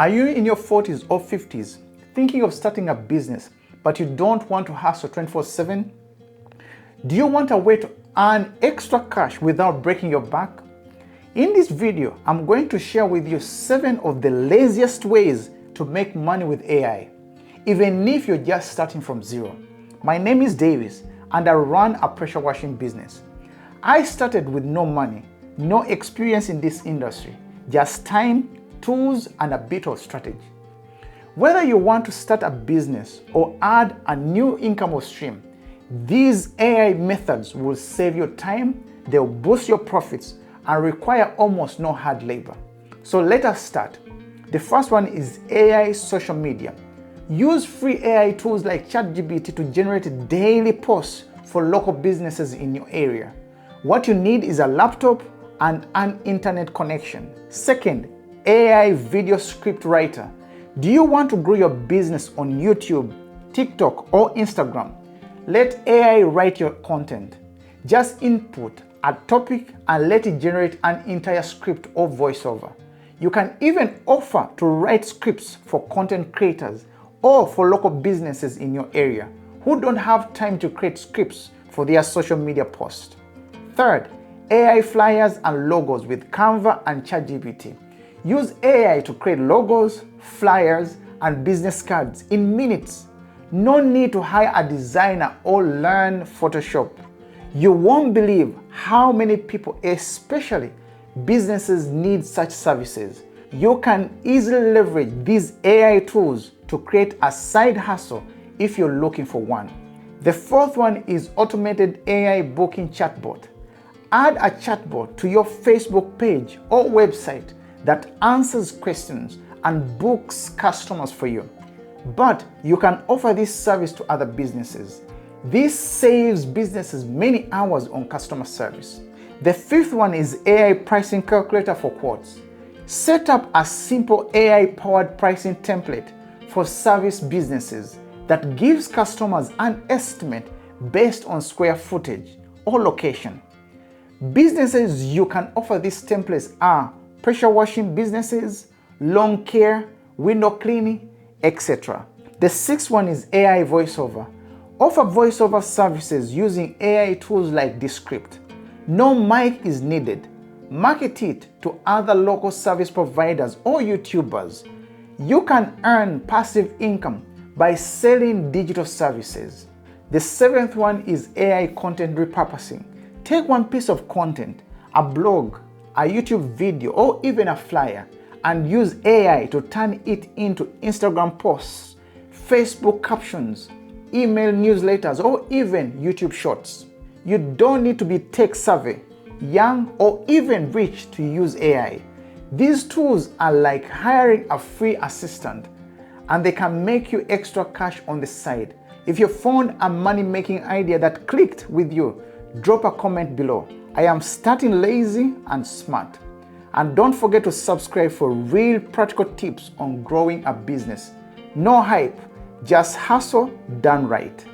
Are you in your 40s or 50s thinking of starting a business, but you don't want to hustle 24/7? Do you want a way to earn extra cash without breaking your back? In this video, I'm going to share with you 7 of the laziest ways to make money with AI, even if you're just starting from zero. My name is Davis, and I run a pressure washing business. I started with no money, no experience in this industry, just time, tools, and a bit of strategy. Whether you want to start a business or add a new income stream, these AI methods will save you time, they'll boost your profits, and require almost no hard labor. So let us start. The first one is AI social media. Use free AI tools like Chatbot to generate daily posts for local businesses in your area. What you need is a laptop and an internet connection. Second, AI video script writer. Do you want to grow your business on YouTube, TikTok, or Instagram? Let AI write your content. Just input a topic and let it generate an entire script or voiceover. You can even offer to write scripts for content creators or for local businesses in your area who don't have time to create scripts for their social media posts. Third, AI flyers and logos with Canva and ChatGPT. Use AI to create logos, flyers, and business cards in minutes. No need to hire a designer or learn Photoshop. You won't believe how many people, especially businesses, need such services. You can easily leverage these AI tools to create a side hustle if you're looking for one. The fourth one is automated AI booking chatbot. Add a chatbot to your Facebook page or website that answers questions and books customers for you. But you can offer this service to other businesses. This saves businesses many hours on customer service. The fifth one is AI pricing calculator for quotes. Set up a simple AI-powered pricing template for service businesses that gives customers an estimate based on square footage or location. Businesses you can offer these templates are pressure washing businesses, lawn care, window cleaning, etc. The sixth one is AI voiceover. Offer voiceover services using AI tools like Descript. No mic is needed. Market it to other local service providers or YouTubers. You can earn passive income by selling digital services. The seventh one is AI content repurposing. Take one piece of content, a blog, a YouTube video, or even a flyer, and use AI to turn it into Instagram posts, Facebook captions, email newsletters, or even YouTube shorts. You don't need to be tech savvy, young, or even rich to use AI. These tools are like hiring a free assistant, and they can make you extra cash on the side. If you found a money-making idea that clicked with you, drop a comment below. I am starting lazy and smart. And don't forget to subscribe for real practical tips on growing a business. No hype, just hustle done right.